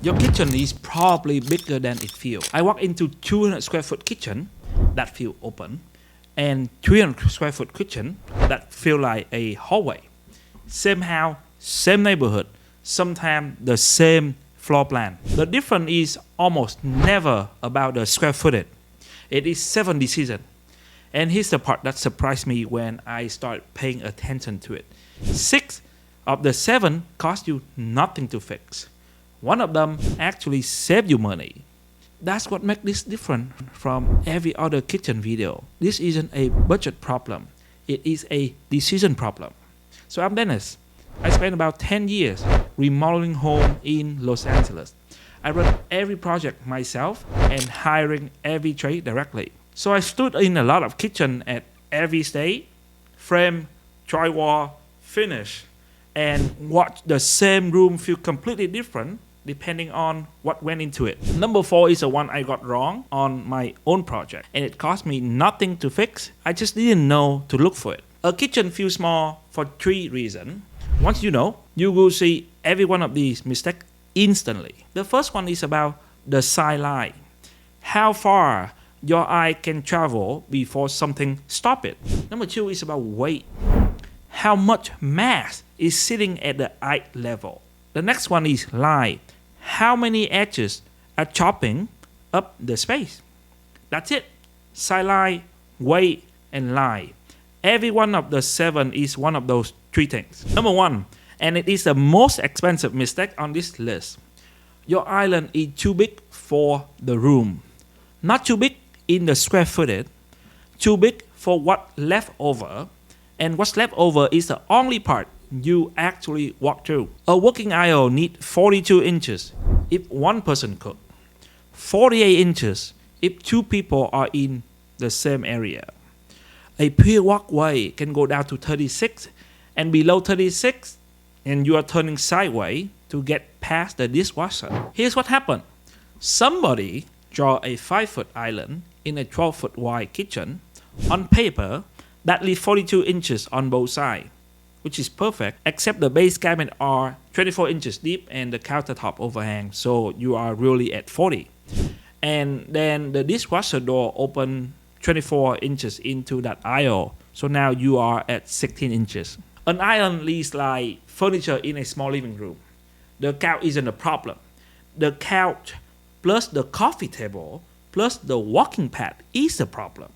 Your kitchen is probably bigger than it feels. I walk into 200 square foot kitchen that feel open and 300 square foot kitchen that feel like a hallway. Same house, same neighborhood, sometimes the same floor plan. The difference is almost never about the square footage. It is 7 decisions. And here's the part that surprised me when I started paying attention to it. 6 of the 7 cost you nothing to fix. One of them actually saved you money. That's what makes this different from every other kitchen video. This isn't a budget problem. It is a decision problem. So I'm Dennis. I spent about 10 years remodeling home in Los Angeles. I run every project myself and hiring every trade directly. So I stood in a lot of kitchen at every stage, frame, drywall, finish, and watch the same room feel completely different depending on what went into it. Number 4 is the one I got wrong on my own project, and it cost me nothing to fix. I just didn't know to look for it. A kitchen feels small for 3 reasons. Once you know, you will see every one of these mistakes instantly. The first one is about the sight line. How far your eye can travel before something stops it. Number 2 is about weight. How much mass is sitting at the eye level. The next one is line. How many edges are chopping up the space? That's it. Sight line, weight, and line. Every one of the 7 is one of those 3 things. Number 1, and it is the most expensive mistake on this list. Your island is too big for the room. Not too big in the square footage, too big for what's left over, and what's left over is the only part you actually walk through. A working aisle needs 42 inches if one person cook, 48 inches if 2 people are in the same area. A pier walkway can go down to 36, and below 36, and you are turning sideways to get past the dishwasher. Here's what happened. Somebody draw a 5-foot island in a 12-foot wide kitchen on paper that leaves 42 inches on both sides, which is perfect, except the base cabinet are 24 inches deep and the countertop overhang, so you are really at 40. And then the dishwasher door open 24 inches into that aisle, so now you are at 16 inches. An island is like furniture in a small living room. The couch isn't a problem. The couch plus the coffee table plus the walking pad is the problem.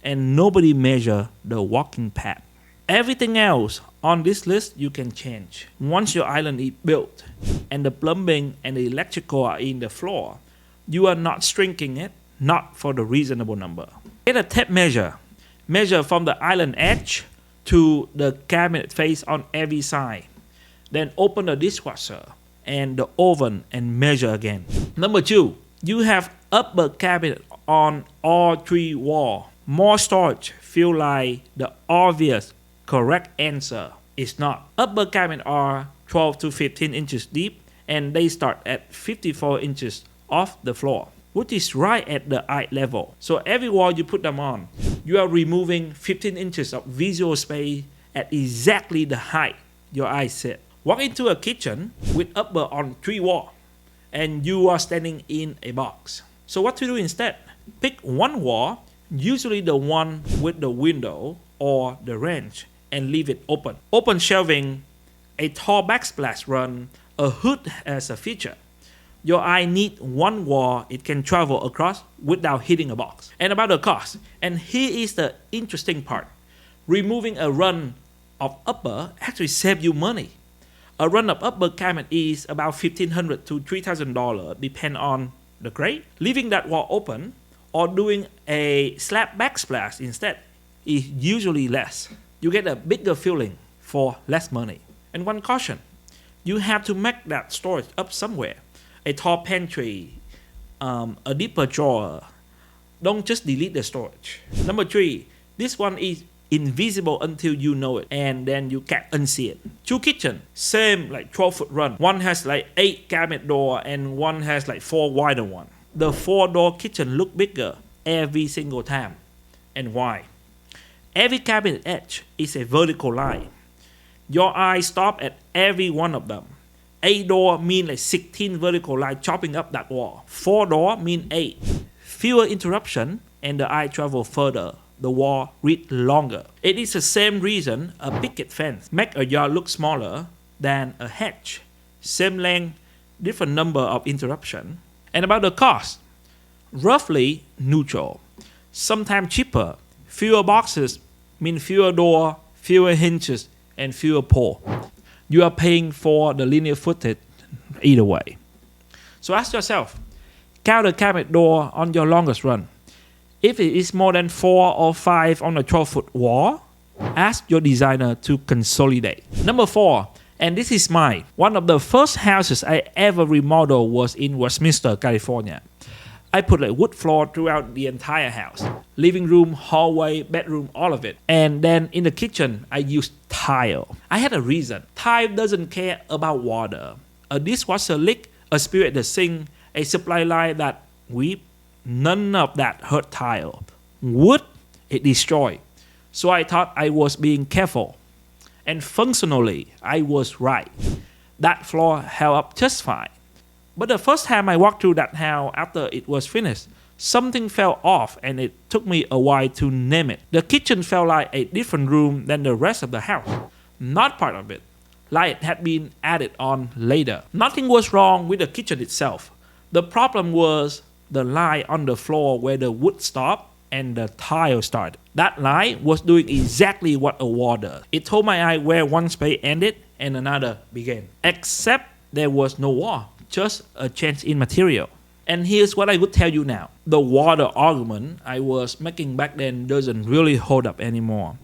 And nobody measure the walking pad. Everything else on this list you can change. Once your island is built and the plumbing and the electrical are in the floor, you are not shrinking it, not for the reasonable number. Get a tape measure. Measure from the island edge to the cabinet face on every side. Then open the dishwasher and the oven and measure again. Number 2, you have upper cabinet on all 3 walls. More storage feel like the obvious correct answer. It's not. Upper cabinet are 12 to 15 inches deep and they start at 54 inches off the floor, which is right at the eye level. So every wall you put them on, you are removing 15 inches of visual space at exactly the height your eyes set. Walk into a kitchen with upper on 3 walls and you are standing in a box. So what to do instead? Pick one wall, usually the one with the window or the range, and leave it open. Open shelving, a tall backsplash run, a hood as a feature. Your eye need one wall it can travel across without hitting a box. And about the cost, and here is the interesting part. Removing a run of upper actually save you money. A run of upper cabinet is about $1,500 to $3,000 depend on the grade. Leaving that wall open or doing a slab backsplash instead is usually less. You get a bigger feeling for less money. And one caution, you have to make that storage up somewhere. A tall pantry, a deeper drawer. Don't just delete the storage. Number 3, this one is invisible until you know it and then you can't unsee it. 2 kitchen, same like 12-foot run. One has like 8 cabinet door and one has like 4 wider one. The 4-door kitchen look bigger every single time. And why? Every cabinet edge is a vertical line. Your eye stop at every one of them. 8 door mean like 16 vertical line chopping up that wall. 4 door mean 8. Fewer interruption and the eye travel further. The wall read longer. It is the same reason a picket fence make a yard look smaller than a hedge. Same length, different number of interruption. And about the cost, roughly neutral. Sometimes cheaper. Fewer boxes mean fewer door, fewer hinges, and fewer pole. You are paying for the linear footage either way. So ask yourself, count the cabinet door on your longest run. If it is more than 4 or 5 on a 12-foot wall, ask your designer to consolidate. Number 4, and this is mine. One of the first houses I ever remodeled was in Westminster, California. I put a wood floor throughout the entire house. Living room, hallway, bedroom, all of it. And then in the kitchen, I used tile. I had a reason. Tile doesn't care about water. A dishwasher leak, a spill at the sink, a supply line that weep, none of that hurt tile. Wood, it destroyed. So I thought I was being careful. And functionally, I was right. That floor held up just fine. But the first time I walked through that house after it was finished, something fell off and it took me a while to name it. The kitchen felt like a different room than the rest of the house. Not part of it. Like it had been added on later. Nothing was wrong with the kitchen itself. The problem was the line on the floor where the wood stopped and the tile started. That line was doing exactly what a wall does. It told my eye where one space ended and another began. Except there was no wall. Just a change in material. And here's what I would tell you now. The water argument I was making back then doesn't really hold up anymore.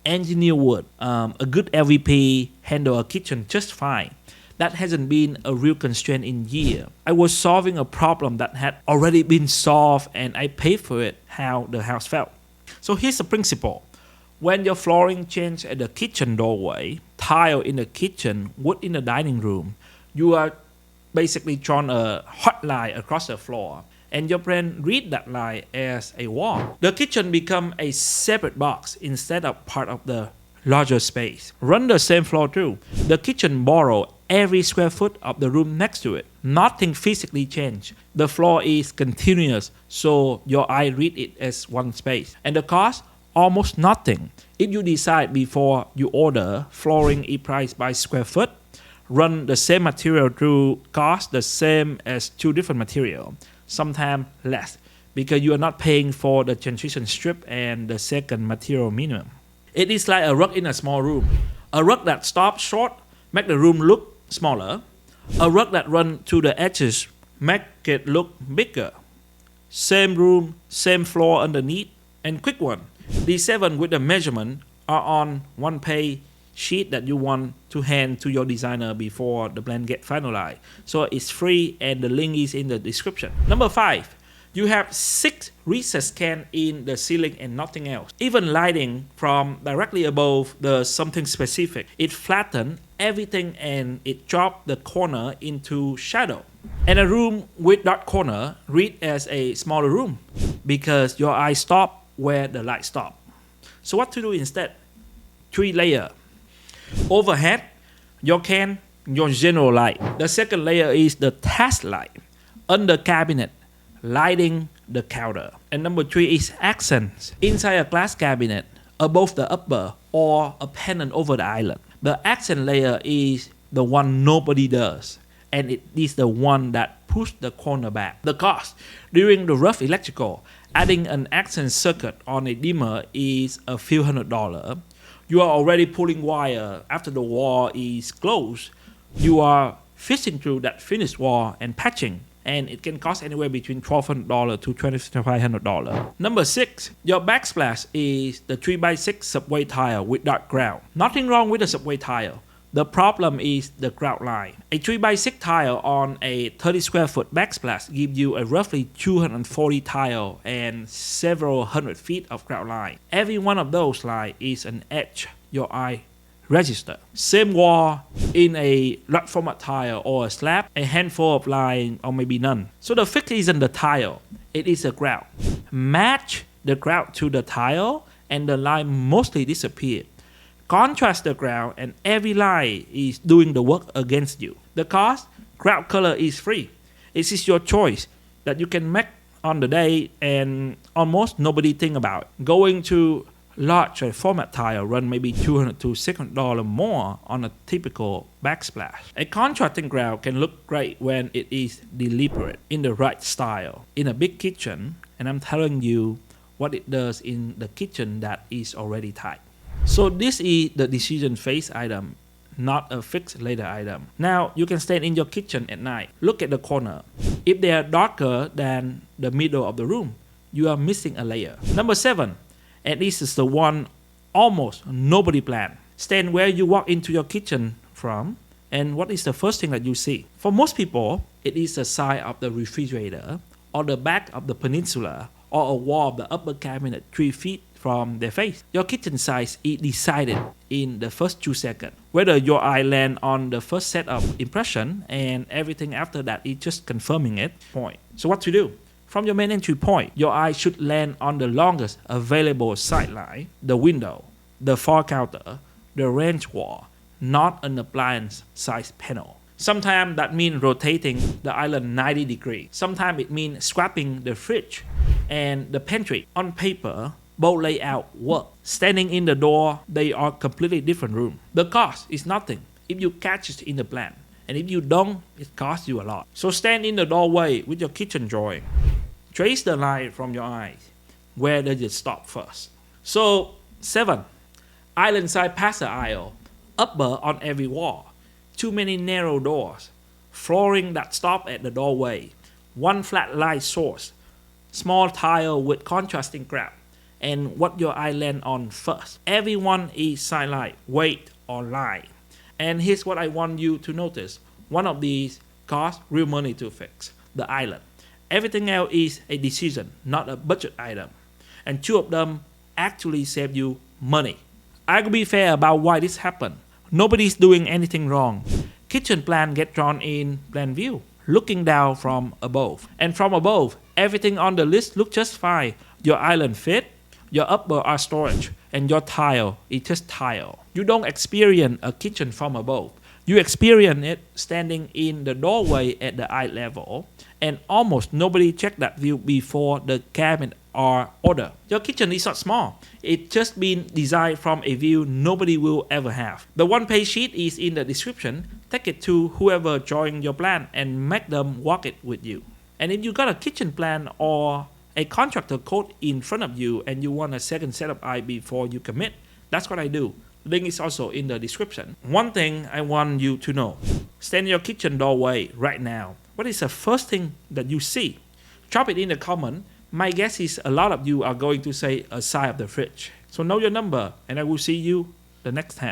Engineer wood, a good LVP handle a kitchen just fine. That hasn't been a real constraint in years. I was solving a problem that had already been solved and I paid for it how the house felt. So here's the principle. When your flooring changes at the kitchen doorway, tile in the kitchen, wood in the dining room, you are basically drawn a hot line across the floor and your brain read that line as a wall. The kitchen become a separate box instead of part of the larger space. Run the same floor too. The kitchen borrow every square foot of the room next to it. Nothing physically changed. The floor is continuous, so your eye read it as one space. And the cost? Almost nothing. If you decide before you order, flooring is priced by square foot, run the same material through cost the same as 2 different material, sometimes less, because you are not paying for the transition strip and the second material minimum. It is like a rug in a small room. A rug that stops short make the room look smaller. A rug that run to the edges make it look bigger. Same room, same floor underneath, and quick one. These 7 with the measurement are on one page sheet that you want to hand to your designer before the plan get finalized. So it's free and the link is in the description. Number 5, you have 6 recess cans in the ceiling and nothing else. Even lighting from directly above the something specific. It flattens everything and it drops the corner into shadow. And a room with dark corner read as a smaller room because your eye stop where the light stop. So what to do instead? 3 layers. Overhead, your can, your general light. The second layer is the task light. Under cabinet, lighting the counter. And number 3 is accents. Inside a glass cabinet, above the upper, or a pendant over the island. The accent layer is the one nobody does. And it is the one that pushes the corner back. The cost. During the rough electrical, adding an accent circuit on a dimmer is a few $100. You are already pulling wire after the wall is closed. You are fishing through that finished wall and patching, and it can cost anywhere between $1,200 to $2,500. Number 6, your backsplash is the 3x6 subway tile with dark ground. Nothing wrong with the subway tile. The problem is the ground line. A 3x6 tile on a 30 square foot backsplash gives you a roughly 240 tile and several hundred feet of ground line. Every one of those lines is an edge your eye register. Same wall in a large format tile or a slab, a handful of line or maybe none. So the fix isn't the tile, it is the ground. Match the ground to the tile and the line mostly disappear. Contrast the ground and every line is doing the work against you. The cost, ground color is free. It is your choice that you can make on the day and almost nobody think about. Going to large format tile run maybe $200 to $600 more on a typical backsplash. A contrasting ground can look great when it is deliberate in the right style. In a big kitchen, and I'm telling you what it does in the kitchen that is already tight. So this is the decision phase item, not a fixed later item. Now you can stand in your kitchen at night. Look at the corner. If they are darker than the middle of the room, you are missing a layer. Number 7, and this is the one almost nobody planned. Stand where you walk into your kitchen from, and what is the first thing that you see? For most people, it is the side of the refrigerator, or the back of the peninsula, or a wall of the upper cabinet 3 feet from their face. Your kitchen size is decided in the first 2 seconds. Whether your eye land on the first set of impression and everything after that is just confirming it. Point. So what to do? From your main entry point, your eye should land on the longest available sideline, the window, the far counter, the range wall, not an appliance size panel. Sometimes that means rotating the island 90 degrees. Sometimes it means swapping the fridge and the pantry. On paper, both layout work. Standing in the door, they are completely different rooms. The cost is nothing if you catch it in the plan. And if you don't, it costs you a lot. So stand in the doorway with your kitchen drawing. Trace the line from your eyes. Where does it stop first? So 7. Island side passer aisle. Upper on every wall. Too many narrow doors. Flooring that stop at the doorway. One flat light source. Small tile with contrasting ground. And what your eye land on first. Everyone is sidelight, weight or line. And here's what I want you to notice. One of these costs real money to fix. The island. Everything else is a decision, not a budget item. And 2 of them actually save you money. I will be fair about why this happened. Nobody's doing anything wrong. Kitchen plan get drawn in plan view, looking down from above. And from above, everything on the list looks just fine. Your island fit, your upper are storage, and your tile is just tile. You don't experience a kitchen from above. You experience it standing in the doorway at the eye level, and almost nobody checked that view before the cabinet are ordered. Your kitchen is not small. It's just been designed from a view nobody will ever have. The one-page sheet is in the description. Take it to whoever joined your plan and make them walk it with you. And if you got a kitchen plan or a contractor code in front of you and you want a second set of eye before you commit, that's what I do. Link is also in the description. One thing I want you to know. Stand in your kitchen doorway right now. What is the first thing that you see? Drop it in the comment. My guess is a lot of you are going to say a side of the fridge. So know your number and I will see you the next time.